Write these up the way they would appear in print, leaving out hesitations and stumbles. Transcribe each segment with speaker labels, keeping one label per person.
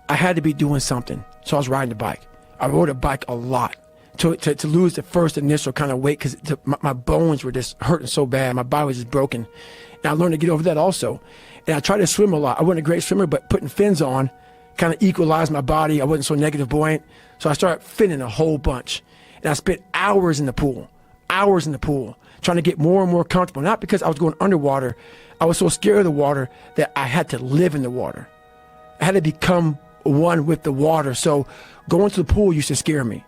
Speaker 1: I had to be doing something. So I was riding the bike. I rode a bike a lot to lose the first initial kind of weight because my bones were just hurting so bad. My body was just broken. And I learned to get over that also. And I tried to swim a lot. I wasn't a great swimmer, but putting fins on kind of equalized my body. I wasn't so negative buoyant. So I started finning a whole bunch. And I spent hours in the pool, trying to get more and more comfortable. Not because I was going underwater. I was so scared of the water that I had to live in the water. I had to become one with the water. So going to the pool used to scare me.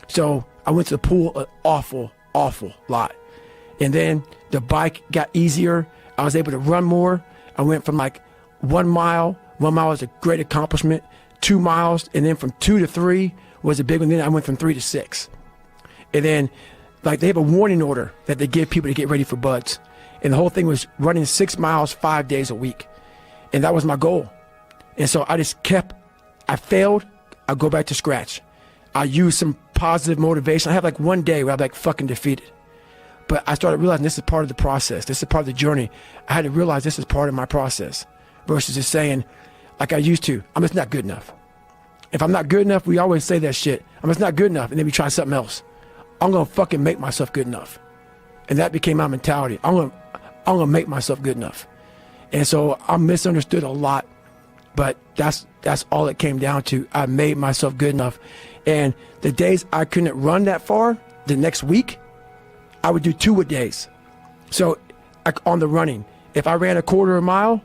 Speaker 1: So I went to the pool an awful lot. And then the bike got easier. I was able to run more. I went from like 1 mile. 1 mile was a great accomplishment. 2 miles. And then from 2 to 3 was a big one. Then I went from 3 to 6. And then like they have a warning order that they give people to get ready for buds. And the whole thing was running 6 miles 5 days a week. And that was my goal. And so I just kept, I failed, I go back to scratch. I use some positive motivation. I have like one day where I'm like fucking defeated. But I started realizing this is part of the process. This is part of the journey. I had to realize this is part of my process versus just saying, like I used to, I'm just not good enough. If I'm not good enough, we always say that shit. I'm just not good enough. And then we try something else. I'm going to fucking make myself good enough. And that became my mentality. I'm going to make myself good enough. And so I'm misunderstood a lot, but that's all it came down to. I made myself good enough. And the days I couldn't run that far, the next week, I would do 2-a-days. So on the running, if I ran a quarter of a mile,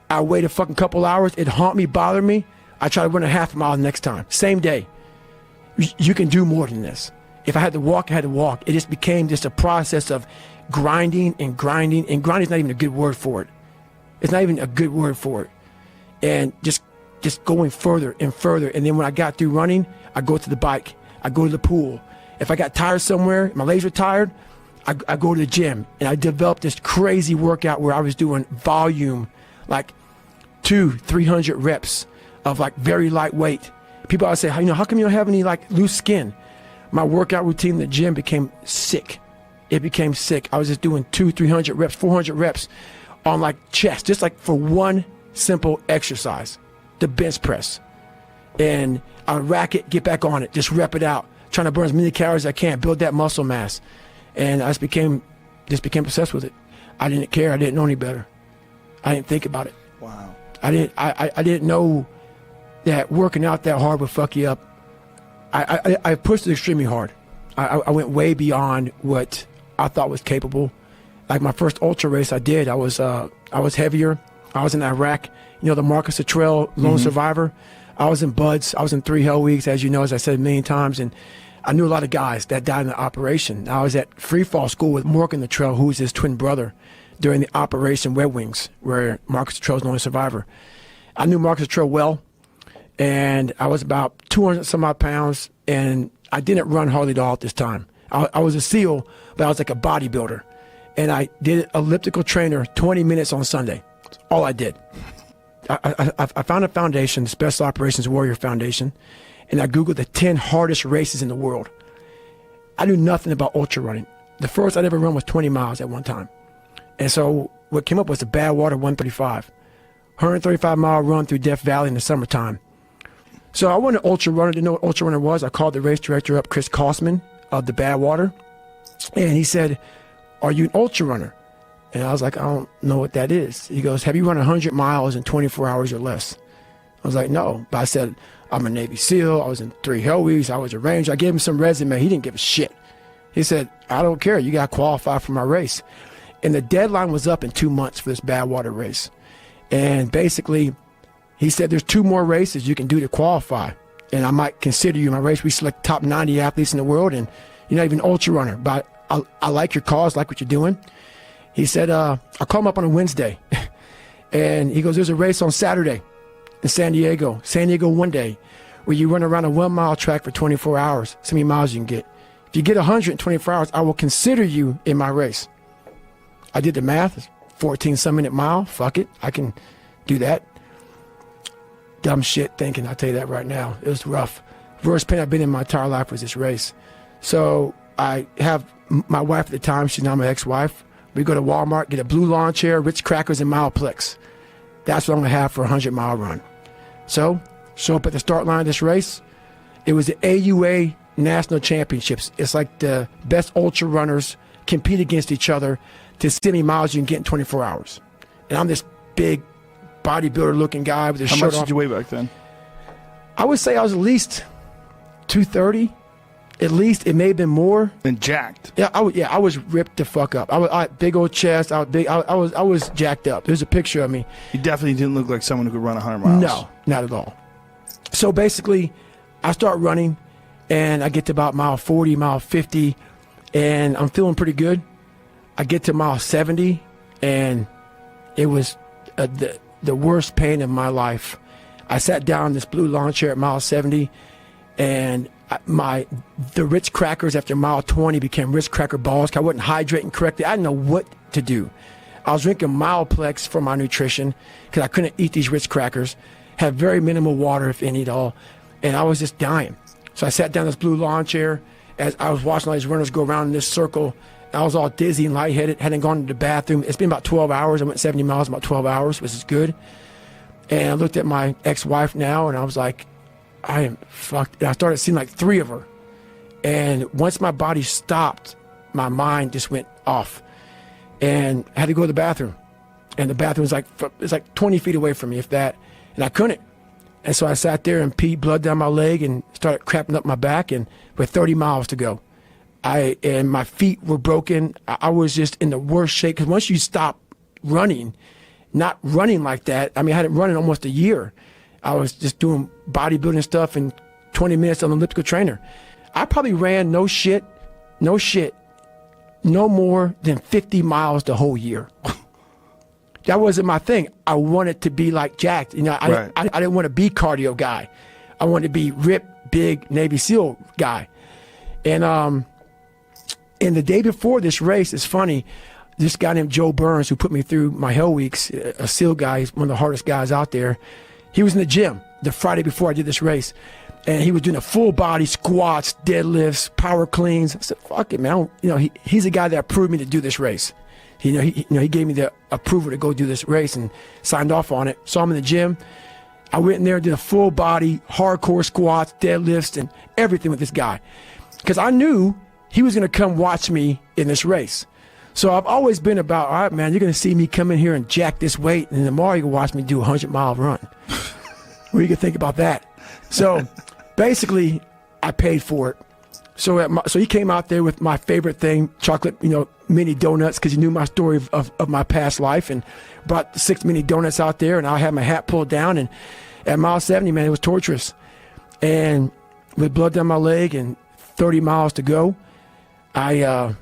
Speaker 1: I wait a fucking couple hours, it'd haunt me, bother me. I try to run a half a mile the next time, same day. You can do more than this. If I had to walk, I had to walk. It just became just a process of grinding. And grinding is not even a good word for it. It's not even a good word for it. And just going further and further. And then when I got through running, I go to the bike. I go to the pool. If I got tired somewhere, my legs were tired, I go to the gym. And I developed this crazy workout where I was doing volume, like 200-300 reps of like very lightweight. People always say, how come you don't have any like loose skin? My workout routine in the gym became sick. It became sick. I was just doing 200-300 reps, 400 reps on like chest, just like for one simple exercise, the bench press. And I would rack it, get back on it, just rep it out, trying to burn as many calories as I can, build that muscle mass. And I just became obsessed with it. I didn't care. I didn't know any better. I didn't think about it.
Speaker 2: Wow.
Speaker 1: I didn't know that working out that hard would fuck you up. I pushed it extremely hard. I went way beyond what I thought was capable. Like my first ultra race I did, I was heavier. I was in Iraq, the Marcus Luttrell Lone Survivor. I was in Buds. I was in 3 Hell Weeks, as you know, as I said a million times. And I knew a lot of guys that died in the operation. I was at free fall school with Morgan Luttrell, who was his twin brother, during the Operation Red Wings, where Marcus Luttrell's the only survivor. I knew Marcus Luttrell well, and I was about 200 some odd pounds, and I didn't run hardly at all at this time. I was a SEAL, but I was like a bodybuilder. And I did elliptical trainer 20 minutes on Sunday. That's all I did. I found a foundation, the Special Operations Warrior Foundation, and I Googled the 10 hardest races in the world. I knew nothing about ultra running. The first I'd ever run was 20 miles at one time. And so what came up was the Badwater 135, 135-mile run through Death Valley in the summertime. So I wasn't an ultra runner, didn't know what ultra runner was. I called the race director up, Chris Kosman of the Badwater, and he said, "Are you an ultra runner?" And I was like, "I don't know what that is." He goes, "Have you run 100 miles in 24 hours or less?" I was like, "No." But I said, "I'm a Navy SEAL. I was in 3 Hell Weeks. I was a Ranger." I gave him some resume. He didn't give a shit. He said, "I don't care. You got to qualify for my race." And the deadline was up in 2 months for this Badwater race. And basically, he said, "There's 2 more races you can do to qualify. And I might consider you in my race. We select top 90 athletes in the world. And you're not even an ultra runner. But I like your cause, like what you're doing." He said, I'll call him up on a Wednesday. And he goes, "There's a race on Saturday in San Diego one day, where you run around a 1-mile track for 24 hours. So many miles you can get. If you get 100 in 24 hours, I will consider you in my race." I did the math. It's 14-some minute mile. Fuck it. I can do that. Dumb shit thinking, I'll tell you that right now. It was rough. Worst pain I've been in my entire life was this race. So I have my wife at the time, she's now my ex-wife. We go to Walmart, get a blue lawn chair, Ritz crackers, and Mileplex. That's what I'm going to have for a 100-mile run. So, show up at the start line of this race. It was the AUA National Championships. It's like the best ultra runners compete against each other to see how many miles you can get in 24 hours. And I'm this big bodybuilder looking guy with a shirt off.
Speaker 2: How much did you weigh back then?
Speaker 1: I would say I was at least 230. At least. It may have been more.
Speaker 2: And jacked.
Speaker 1: Yeah, I was ripped the fuck up. I big old chest. I was big. I was jacked up. There's a picture of me.
Speaker 2: You definitely didn't look like someone who could run 100 miles.
Speaker 1: No, not at all. So basically, I start running, and I get to about mile 40, mile 50, and I'm feeling pretty good. I get to mile 70, and it was the worst pain of my life. I sat down in this blue lawn chair at mile 70, and the Ritz crackers after mile 20 became Ritz cracker balls. I wasn't hydrating correctly. I didn't know what to do. I was drinking Mileplex for my nutrition because I couldn't eat these Ritz crackers. Had very minimal water, if any at all, and I was just dying. So I sat down in this blue lawn chair as I was watching all these runners go around in this circle. I was all dizzy and lightheaded, hadn't gone to the bathroom. It's been about 12 hours. I went 70 miles in about 12 hours, which is good. And I looked at my ex-wife now, and I was like, I am fucked. And I started seeing like 3 of her. And once my body stopped, my mind just went off. And I had to go to the bathroom. And the bathroom was like 20 feet away from me, if that. And I couldn't. And so I sat there and peed blood down my leg and started crapping up my back, and with 30 miles to go. And my feet were broken. I was just in the worst shape, because once you stop running, not running like that, I mean, I hadn't run in almost a year. I was just doing bodybuilding stuff in 20 minutes on an elliptical trainer. I probably ran no more than 50 miles the whole year. That wasn't my thing. I wanted to be like jacked. You know, I didn't want to be cardio guy. I wanted to be ripped, big Navy SEAL guy. And the day before this race, it's funny, this guy named Joe Burns, who put me through my Hell Weeks, a SEAL guy, he's one of the hardest guys out there. He was in the gym the Friday before I did this race, and he was doing a full body squats, deadlifts, power cleans. I said, "Fuck it, man!" He's the guy that approved me to do this race. He gave me the approval to go do this race and signed off on it. So I'm in the gym. I went in there and did a full body, hardcore squats, deadlifts, and everything with this guy, because I knew he was going to come watch me in this race. So I've always been about, all right, man, you're going to see me come in here and jack this weight, and tomorrow you can watch me do a 100-mile run. What do you can think about that? So basically, I paid for it. So he came out there with my favorite thing, chocolate, mini donuts, because he knew my story of my past life, and brought 6 mini donuts out there, and I had my hat pulled down, and at mile 70, man, it was torturous. And with blood down my leg and 30 miles to go, I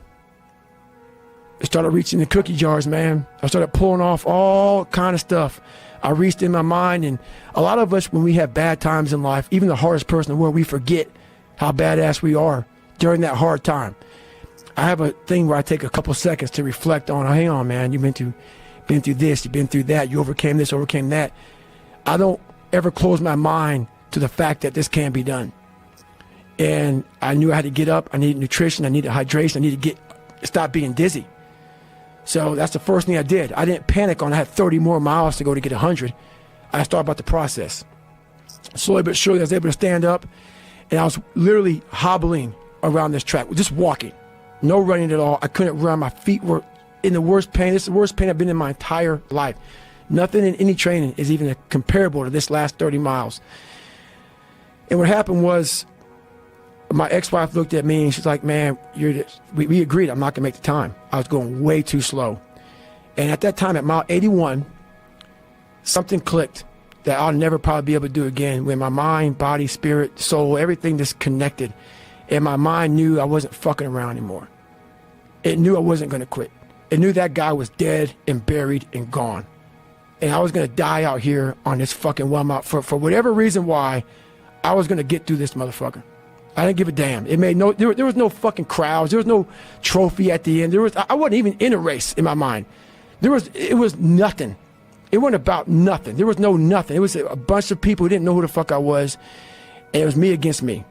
Speaker 1: started reaching the cookie jars, man. I started pulling off all kind of stuff. I reached in my mind, and a lot of us, when we have bad times in life, even the hardest person in the world, we forget how badass we are during that hard time. I have a thing where I take a couple seconds to reflect on, hang on, man, you've been through this, you've been through that, you overcame this, overcame that. I don't ever close my mind to the fact that this can be done. And I knew I had to get up. I needed nutrition. I needed hydration. I needed to stop being dizzy. So that's the first thing I did. I didn't panic on I had 30 more miles to go to get 100. I started about the process. Slowly but surely, I was able to stand up, and I was literally hobbling around this track, just walking, no running at all. I couldn't run. My feet were in the worst pain. This is the worst pain I've been in my entire life. Nothing in any training is even comparable to this last 30 miles. And what happened was, my ex-wife looked at me and she's like, man, we agreed I'm not going to make the time. I was going way too slow. And at that time, at mile 81, something clicked that I'll never probably be able to do again, when my mind, body, spirit, soul, everything just connected. And my mind knew I wasn't fucking around anymore. It knew I wasn't going to quit. It knew that guy was dead and buried and gone. And I was going to die out here on this fucking one mile. For whatever reason why, I was going to get through this motherfucker. I didn't give a damn. It made there was no fucking crowds. There was no trophy at the end. I wasn't even in a race in my mind. It was nothing. It wasn't about nothing. There was no nothing. It was a bunch of people who didn't know who the fuck I was, and it was me against me.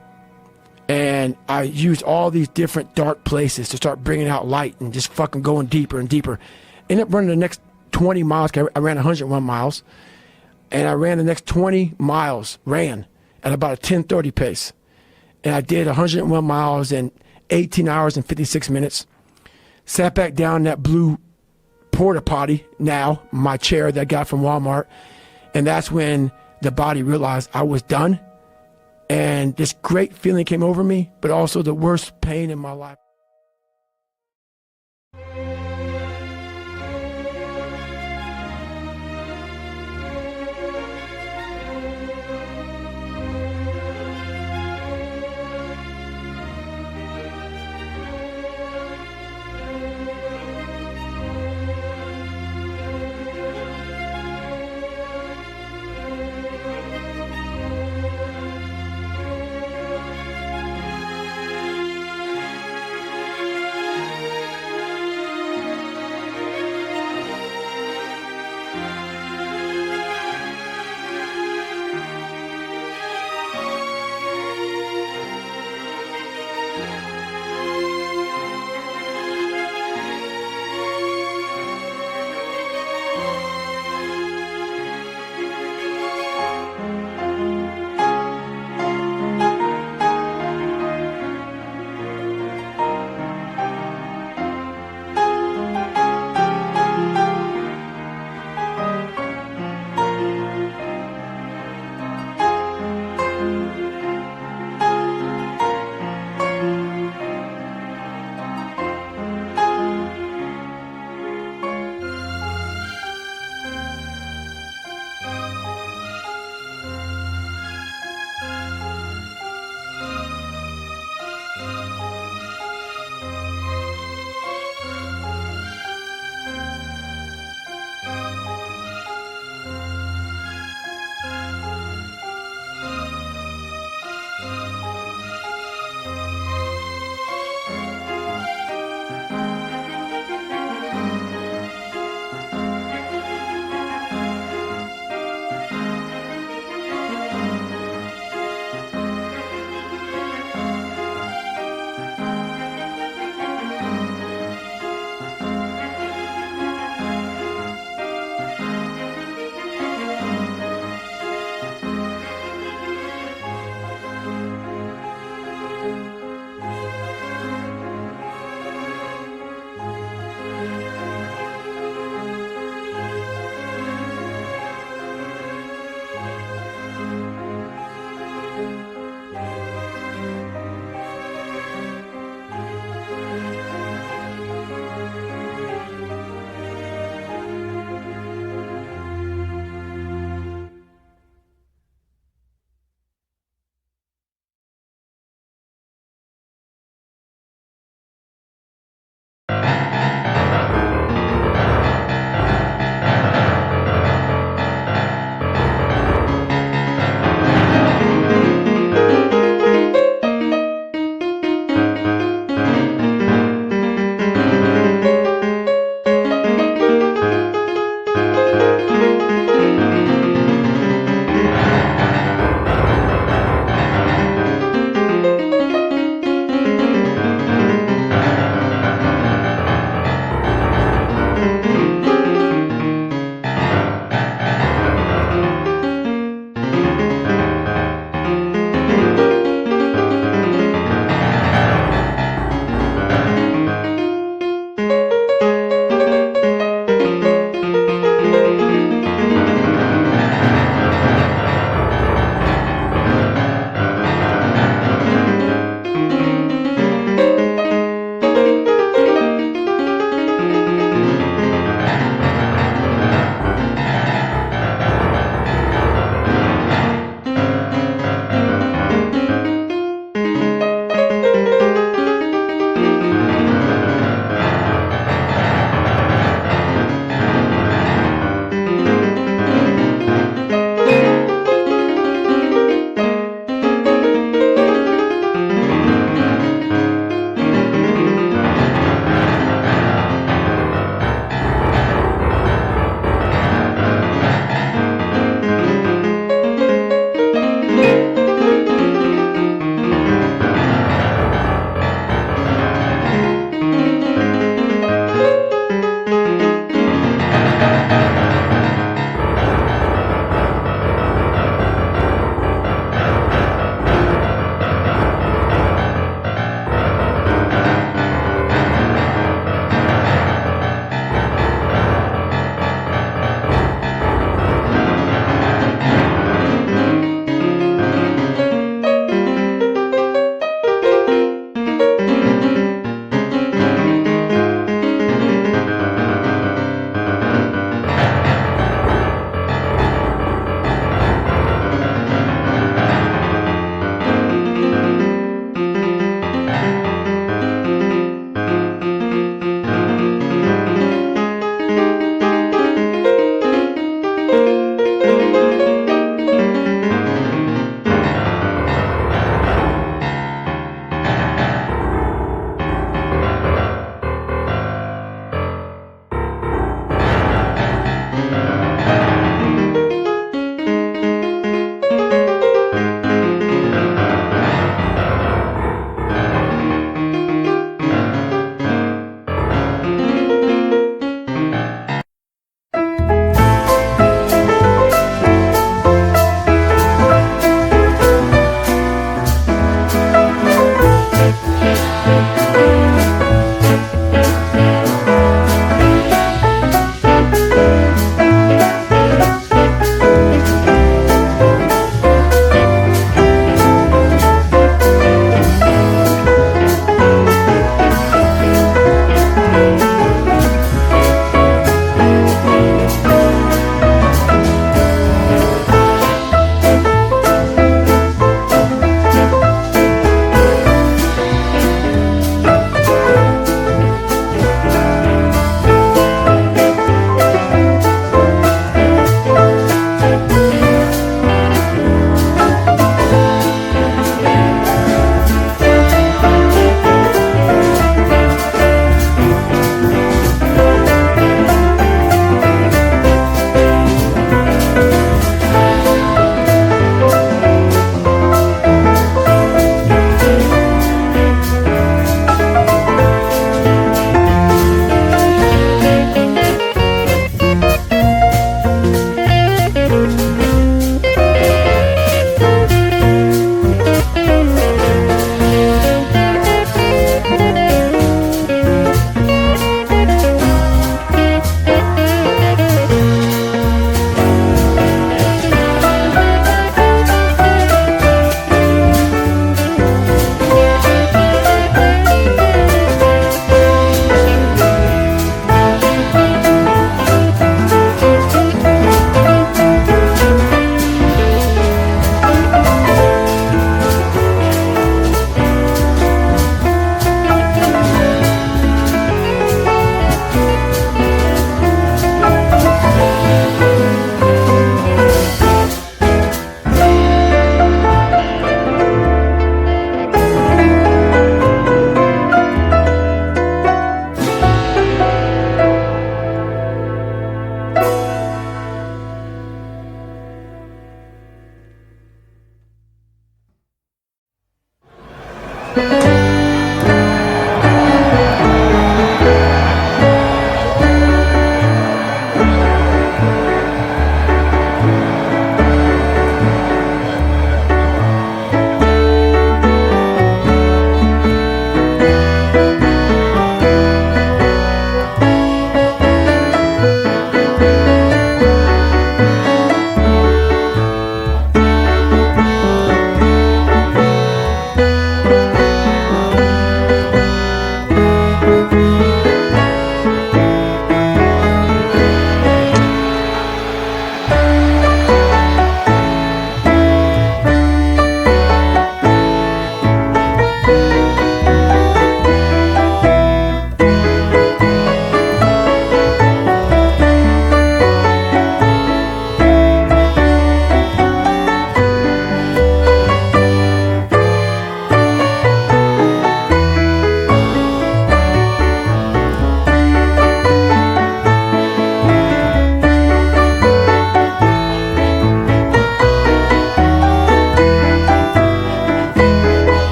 Speaker 1: And I used all these different dark places to start bringing out light and just fucking going deeper and deeper. Ended up running the next 20 miles. I ran 101 miles. And I ran the next 20 miles, ran at about a 10:30 pace. And I did 101 miles in 18 hours and 56 minutes. Sat back down in that blue porta potty, now my chair that I got from Walmart. And that's when the body realized I was done. And this great feeling came over me, but also the worst pain in my life.